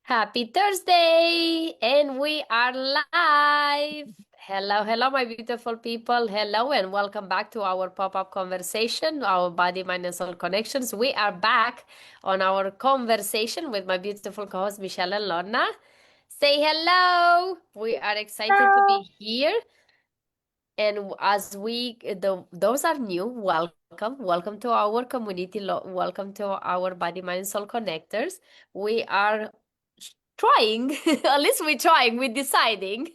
Happy Thursday! And we are live. Hello, hello, my beautiful people. Hello, and welcome back to our pop-up conversation, our body, mind, and soul connections. We are back on our conversation with my beautiful co-host, Michelle and Lorna. Say hello. We are excited to be here. And as those are new, welcome to our community, welcome to our body, mind, soul connectors. We are trying, at least we're trying, we're deciding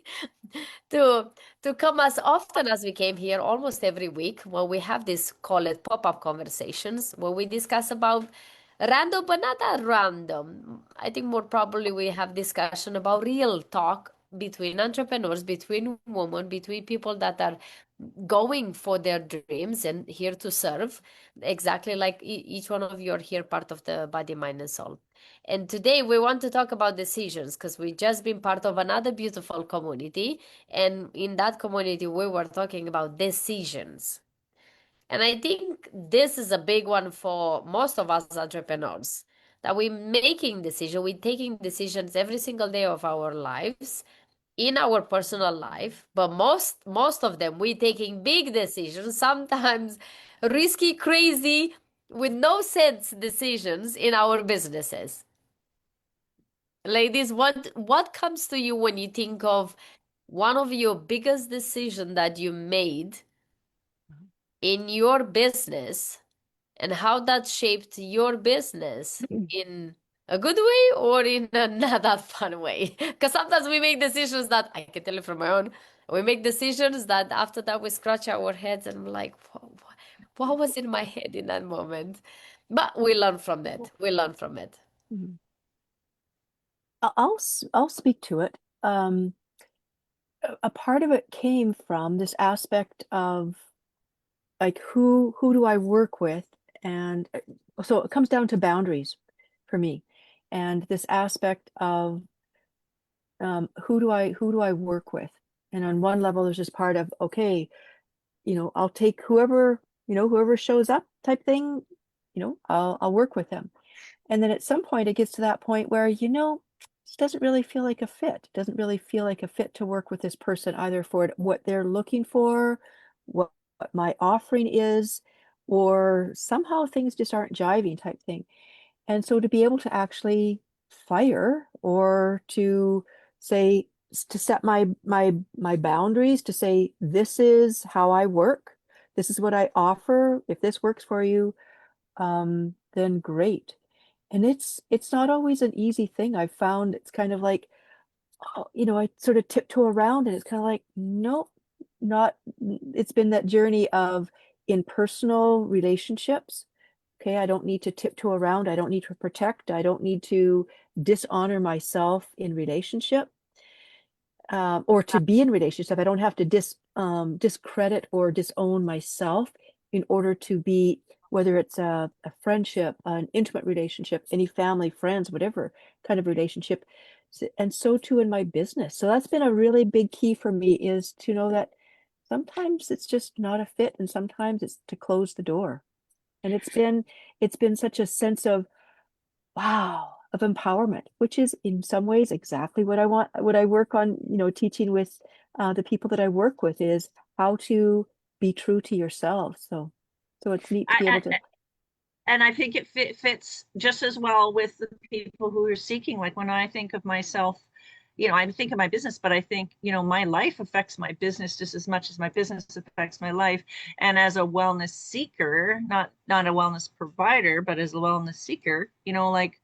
to to come as often as we came here, almost every week, where we have this call it pop-up conversations, where we discuss about random but not that random. I think more probably we have discussion about real talk between entrepreneurs, between women, between people that are going for their dreams and here to serve, exactly like each one of you are here part of the body, mind, and soul. And today we want to talk about decisions because we just been part of another beautiful community. And in that community, we were talking about decisions. And I think this is a big one for most of us entrepreneurs that we're making decisions, we're taking decisions every single day of our lives in our personal life, but most of them we're taking big decisions, sometimes risky, crazy, with no sense decisions in our businesses. Ladies, what comes to you when you think of one of your biggest decision that you made in your business and how that shaped your business in a good way or in a not that fun way? Because sometimes we make decisions that I can tell you from my own. We make decisions that after that we scratch our heads and we're like, what was in my head in that moment? But we learn from that. We learn from it. Mhm. I'll speak to it. A part of it came from this aspect of like who do I work with, and so it comes down to boundaries for me, and this aspect of who do I work with, and on one level there's this part of okay, I'll take whoever shows up type thing, I'll work with them. And then at some point, it gets to that point where, this doesn't really feel like a fit. It doesn't really feel like a fit to work with this person, either for what they're looking for, what my offering is, or somehow things just aren't jiving type thing. And so to be able to actually fire or to say, to set my boundaries, to say, this is how I work, this is what I offer. If this works for you, then great. And it's not always an easy thing. I've found it's kind of like, I sort of tiptoe around and it's kind of like, nope, not, it's been that journey of in personal relationships. Okay, I don't need to tiptoe around. I don't need to protect. I don't need to dishonor myself in relationship, or to be in relationship. I don't have to discredit or disown myself in order to be, whether it's a friendship, an intimate relationship, any family, friends, whatever kind of relationship. And so too in my business. So that's been a really big key for me, is to know that sometimes it's just not a fit and sometimes it's to close the door. And it's been such a sense of wow, of empowerment, which is in some ways exactly what I want, what I work on, teaching with the people that I work with, is how to be true to yourself. So it's neat to be able I, to. and I think it fits just as well with the people who are seeking. Like when I think of myself, I think of my business, but I think, my life affects my business just as much as my business affects my life. And as a wellness seeker, not a wellness provider, but as a wellness seeker, like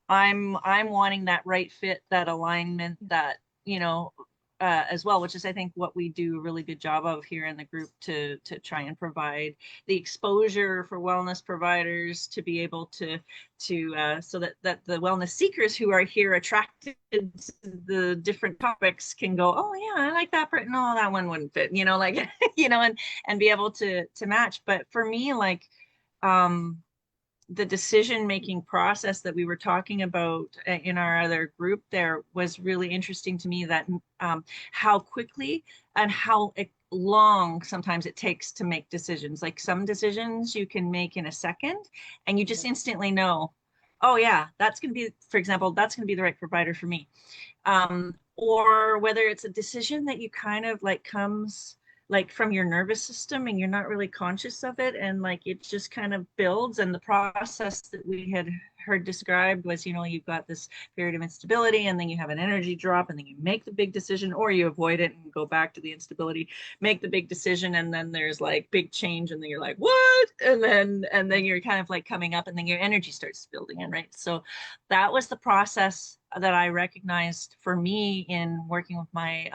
I'm wanting that right fit, that alignment, that, as well, which is I think what we do a really good job of here in the group, to try and provide the exposure for wellness providers to be able to so that the wellness seekers who are here attracted to the different topics can go, oh yeah, I like that part. No, that one wouldn't fit, like and be able to match. But for me, like the decision making process that we were talking about in our other group there was really interesting to me, that how quickly and how long sometimes it takes to make decisions. Like some decisions you can make in a second and you just instantly know, oh yeah, that's going to be, for example, that's going to be the right provider for me. Or whether it's a decision that you kind of like comes like from your nervous system and you're not really conscious of it, and like it just kind of builds. And the process that we had heard described was, you know, you've got this period of instability and then you have an energy drop and then you make the big decision, or you avoid it and go back to the instability, make the big decision, and then there's like big change and then you're like, what? And then you're kind of like coming up and then your energy starts building in, right? So that was the process that I recognized for me in working with my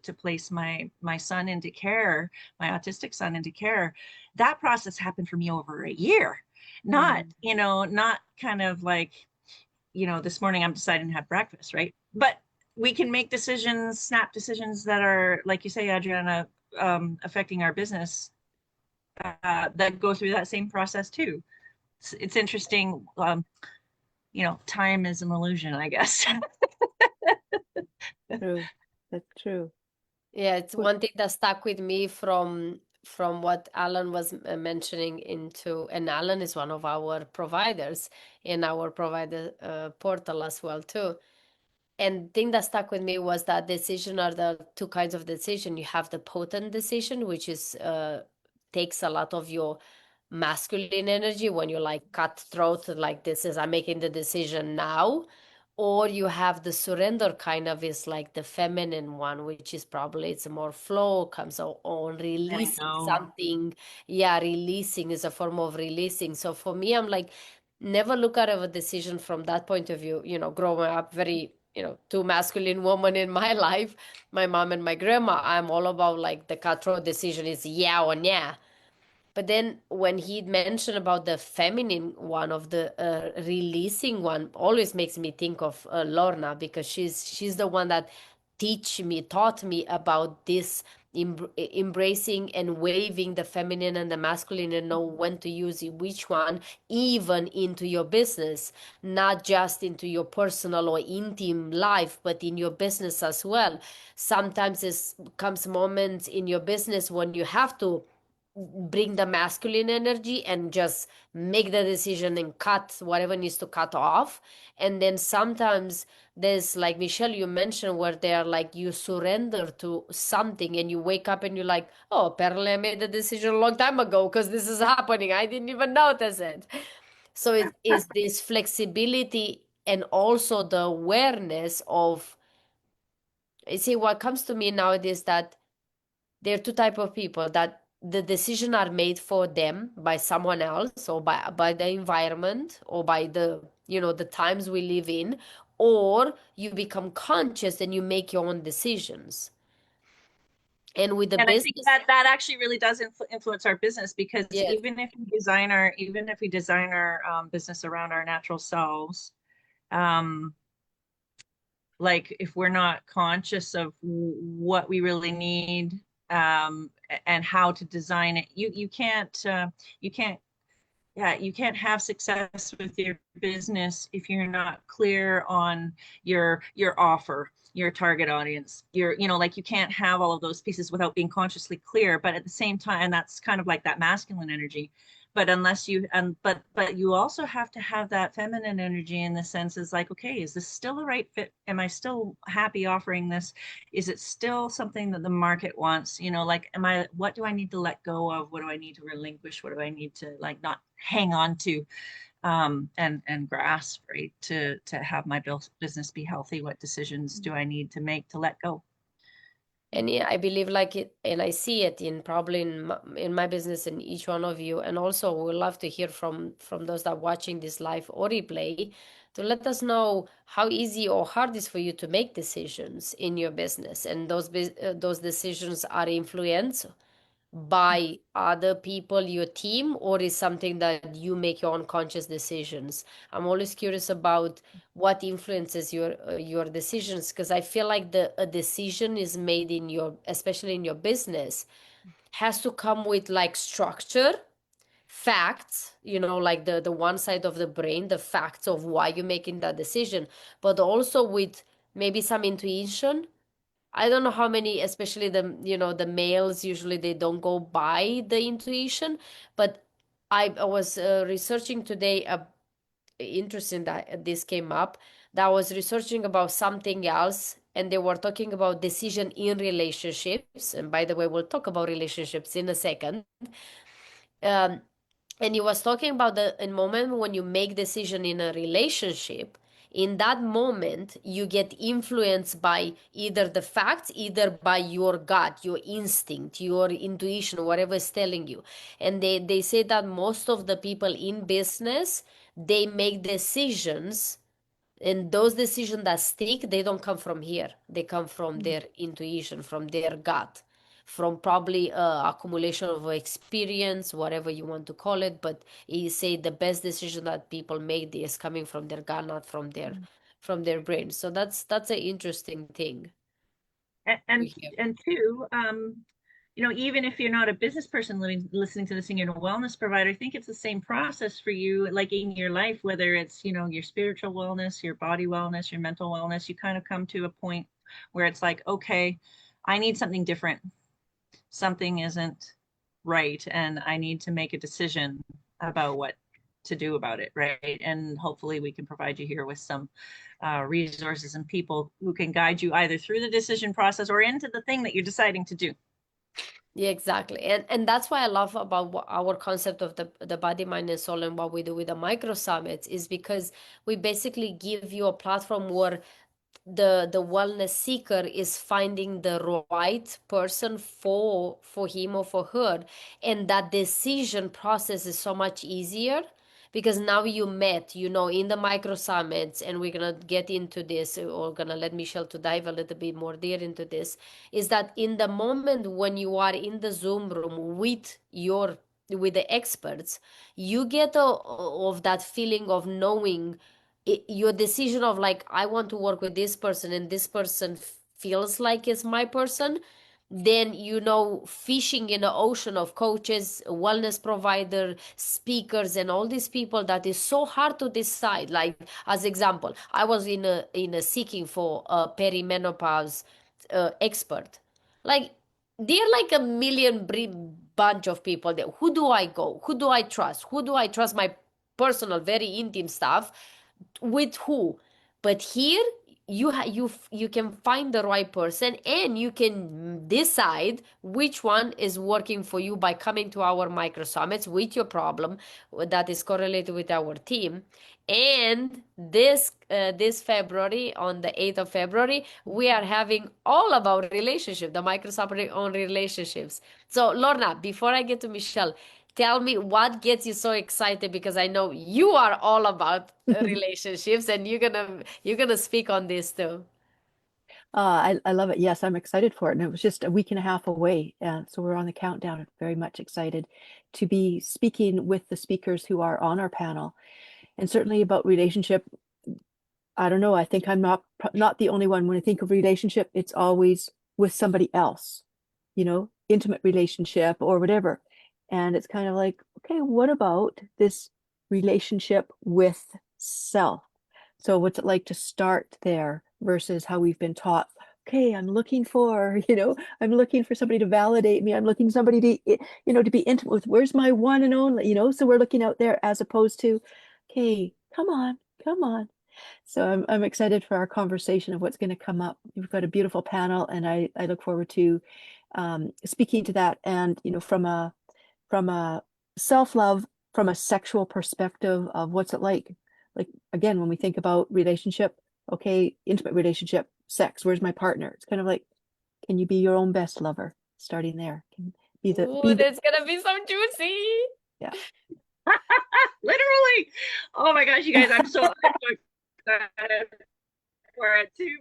to place my son into care, my autistic son into care. That process happened for me over a year. Not, you know, not kind of like, you know, this morning I'm deciding to have breakfast, right? But we can make decisions, snap decisions that are, like you say, Adriana, affecting our business that go through that same process too. It's interesting. You know, time is an illusion, I guess. True. That's true. Yeah, it's What? one thing that stuck with me from what Alan was mentioning into, and Alan is one of our providers in our provider portal as well too. And thing that stuck with me was that decision are the two kinds of decision. You have the potent decision, which is takes a lot of your masculine energy when you like cutthroat, like this is I'm making the decision now. Or you have the surrender kind of is like the feminine one, which is probably it's more flow, comes on I releasing know. something. Yeah, releasing is a form of releasing. So for me, I'm like, never look at a decision from that point of view. You know, growing up very, you know, two masculine women in my life, my mom and my grandma, I'm all about like the cutthroat decision is yeah or yeah. But then when he mentioned about the feminine one of the releasing one, always makes me think of Lorna, because she's the one that taught me about this embracing and waving the feminine and the masculine and know when to use which one, even into your business, not just into your personal or intimate life, but in your business as well. Sometimes it comes moments in your business when you have to bring the masculine energy and just make the decision and cut whatever needs to cut off. And then sometimes there's like Michelle, you mentioned, where they're like you surrender to something and you wake up and you're like, oh, apparently I made the decision a long time ago because this is happening. I didn't even notice it. So it is this flexibility and also the awareness of, you see, what comes to me nowadays that there are two type of people that the decision are made for them by someone else or by the environment or by the, you know, the times we live in, or you become conscious and you make your own decisions. And with the And I think business, that that actually really does influence our business, because yes. even if we design our business around our natural selves, um, like if we're not conscious of what we really need, and how to design it, you can't, yeah, you can't have success with your business if you're not clear on your offer, your target audience, your, you know, like you can't have all of those pieces without being consciously clear. But at the same time, and that's kind of like that masculine energy. But unless you, and but you also have to have that feminine energy, in the sense is like, okay, is this still the right fit? Am I still happy offering this? Is it still something that the market wants? You know, like, what do I need to let go of? What do I need to relinquish? What do I need to like not hang on to, and grasp, right? To have my business be healthy. What decisions do I need to make to let go? And yeah, I believe like it, and I see it in probably in my business and each one of you. And also, we love to hear from those that are watching this live or replay to let us know how easy or hard it is for you to make decisions in your business, and those decisions are influenced by other people, your team, or is something that you make your own conscious decisions. I'm always curious about what influences your decisions, because I feel like the a decision is made in your, especially in your business, has to come with like structure, facts, you know, like the one side of the brain, the facts of why you're making that decision, but also with maybe some intuition. I don't know how many, especially the, you know, the males, usually they don't go by the intuition, but I was researching today interesting that this came up, that I was researching about something else, and they were talking about decision in relationships. And by the way, we'll talk about relationships in a second. Um, and he was talking about the a moment when you make decision in a relationship. In that moment you get influenced by either the facts, either by your gut, your instinct, your intuition, whatever is telling you. And they say that most of the people in business, they make decisions, and those decisions that stick, they don't come from here, they come from their intuition, from their gut, from probably accumulation of experience, whatever you want to call it. But you say the best decision that people make is coming from their gut, not from their brain. So that's an interesting thing And to and, hear. and two, you know, even if you're not a business person listening to this and you're a wellness provider, I think it's the same process for you, like in your life, whether it's, you know, your spiritual wellness, your body wellness, your mental wellness, you kind of come to a point where it's like, okay, I need something different. Something isn't right, and I need to make a decision about what to do about it, right? And hopefully we can provide you here with some resources and people who can guide you either through the decision process or into the thing that you're deciding to do. Yeah, exactly. And that's why I love about our concept of the body, mind, and soul, and what we do with the micro summits is because we basically give you a platform where the wellness seeker is finding the right person for him or for her, and that decision process is so much easier because now you met, in the micro summits. And we're gonna get into this, or gonna let Michelle to dive a little bit more deep into this, is that in the moment when you are in the Zoom room with the experts, you get of that feeling of knowing your decision of like, I want to work with this person, and this person feels like it's my person. Then, fishing in the ocean of coaches, wellness provider, speakers, and all these people, that is so hard to decide. Like, as example, I was in a seeking for a perimenopause expert. Like, there are like a million bunch of people there. Who do I go? Who do I trust? Who do I trust my personal, very intimate stuff with who? But here you can find the right person, and you can decide which one is working for you by coming to our micro summits with your problem that is correlated with our team. And this February, on the 8th of February, we are having all about relationship, the micro summit on relationships. So Lorna, before I get to Michelle, tell me what gets you so excited, because I know you are all about relationships, and you're gonna speak on this too. I love it. Yes, I'm excited for it. And it was just a week and a half away. And so we're on the countdown. Very much excited to be speaking with the speakers who are on our panel. And certainly about relationship, I don't know. I think I'm not the only one. When I think of relationship, it's always with somebody else, intimate relationship or whatever. And it's kind of like, okay, what about this relationship with self? So what's it like to start there versus how we've been taught? Okay, I'm looking for, I'm looking for somebody to validate me. I'm looking somebody to be intimate with. Where's my one and only, So we're looking out there as opposed to, okay, come on, come on. So I'm excited for our conversation of what's going to come up. We've got a beautiful panel, and I look forward to speaking to that. And from a self-love, from a sexual perspective of what's it like. Like again, when we think about relationship, okay, intimate relationship, sex. Where's my partner? It's kind of like, can you be your own best lover? Starting there, can Ooh, that's gonna be so juicy. yeah. Literally. Oh my gosh, you guys, I'm so excited for it too.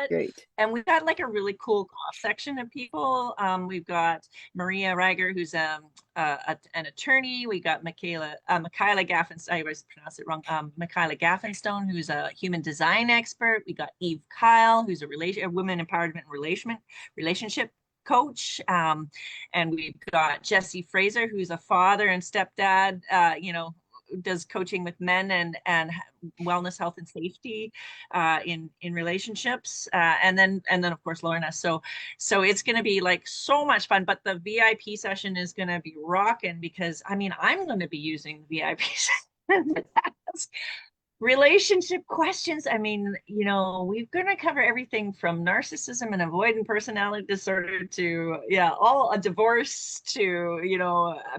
Great. And we've got like a really cool cross section of people. We've got Maria Reiger, who's an attorney. We got Michaela Gaffinstone. I always pronounce it wrong. Michaela Gaffinstone, who's a human design expert. We got Eve Kyle, who's a women empowerment relationship coach. And we've got Jesse Fraser, who's a father and stepdad, does coaching with men and wellness, health, and safety in relationships, and then of course Lorna. So it's going to be like so much fun. But the VIP session is going to be rocking, because I mean I'm going to be using the VIP session. ask relationship questions. I mean, we're going to cover everything from narcissism and avoidant personality disorder to, all a divorce to,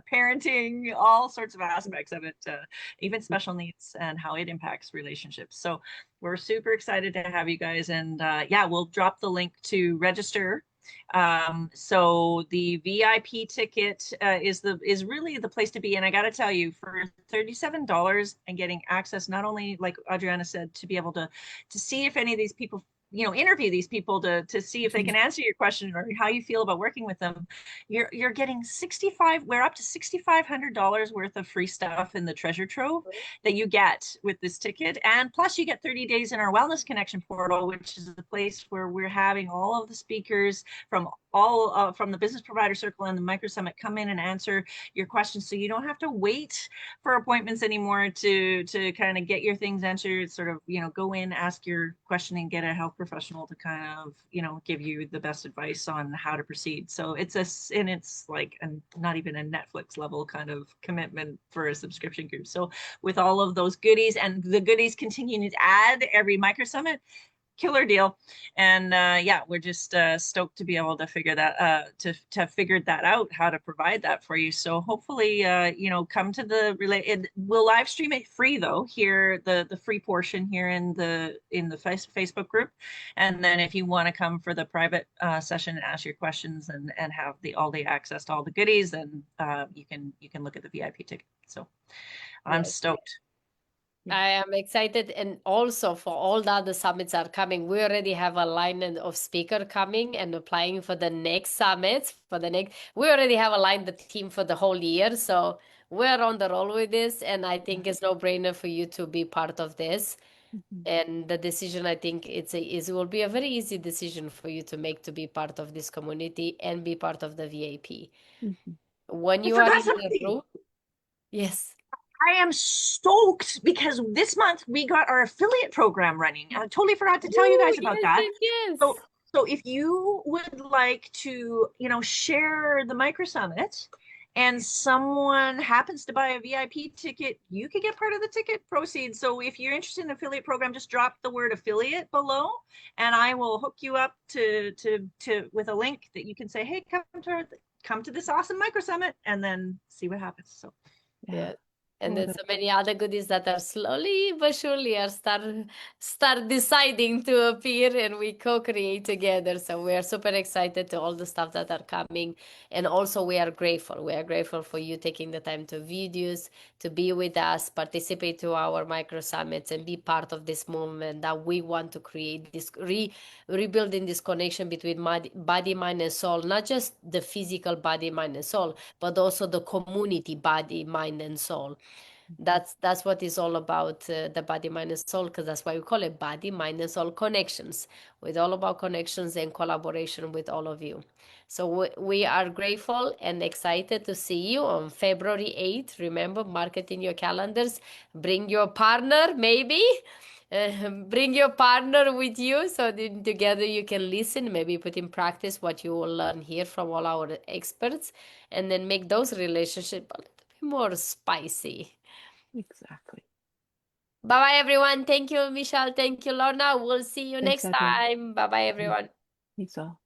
parenting, all sorts of aspects of it, even special needs and how it impacts relationships. So we're super excited to have you guys. And we'll drop the link to register. So the VIP ticket is really the place to be. And I got to tell you, for $37 and getting access, not only like Adriana said, to be able to see if any of these people, interview these people to see if they can answer your question or how you feel about working with them. You're getting we're up to $6,500 worth of free stuff in the treasure trove that you get with this ticket. And plus you get 30 days in our Wellness Connection portal, which is the place where we're having all of the speakers from from the Business Provider Circle and the Micro Summit come in and answer your questions. So you don't have to wait for appointments anymore to kind of get your things answered. Sort of, go in, ask your question, and get a health professional to kind of, give you the best advice on how to proceed. So it's like not even a Netflix level kind of commitment for a subscription group. So with all of those goodies, and the goodies continuing to add every Micro Summit, killer deal. And we're just stoked to be able to figure that to have figured that out, how to provide that for you. So hopefully come to we'll live stream it free though, here, the free portion here in the Facebook group. And then if you want to come for the private session and ask your questions and have all the access to all the goodies, then you can look at the VIP ticket. So I'm stoked. I am excited, and also for all the other summits are coming. We already have a line of speaker coming and applying for the next summits. We already have aligned the team for the whole year, so we're on the roll with this. And I think it's no brainer for you to be part of this. And the decision, I think it will be a very easy decision for you to make, to be part of this community and be part of the VIP. When you are in the room, yes. I am stoked because this month we got our affiliate program running. I totally forgot to tell you guys about that. Yes. So if you would like to, share the Micro Summit and someone happens to buy a VIP ticket, you could get part of the ticket proceeds. So if you're interested in an affiliate program, just drop the word affiliate below and I will hook you up to with a link that you can say, hey, come to this awesome Micro Summit, and then see what happens. So yeah. And there's so many other goodies that are slowly but surely are start deciding to appear, and we co-create together. So we are super excited to all the stuff that are coming. And also we are grateful. We are grateful for you taking the time to videos, to be with us, participate to our micro summits, and be part of this movement that we want to create, this rebuilding this connection between body, mind, and soul, not just the physical body, mind, and soul, but also the community body, mind, and soul. That's what is all about, the body, mind, and soul, because that's why we call it body, mind, and soul connections, with all about connections and collaboration with all of you. So we are grateful and excited to see you on February 8th. Remember, mark it in your calendars. Bring your partner, maybe. Bring your partner with you so that together you can listen, maybe put in practice what you will learn here from all our experts, and then make those relationships a little bit more spicy. Exactly. Bye-bye, everyone. Thank you, Michelle. Thank you, Lorna. We'll see you Thanks, next Adriana. time. Bye-bye, everyone. Thanks all.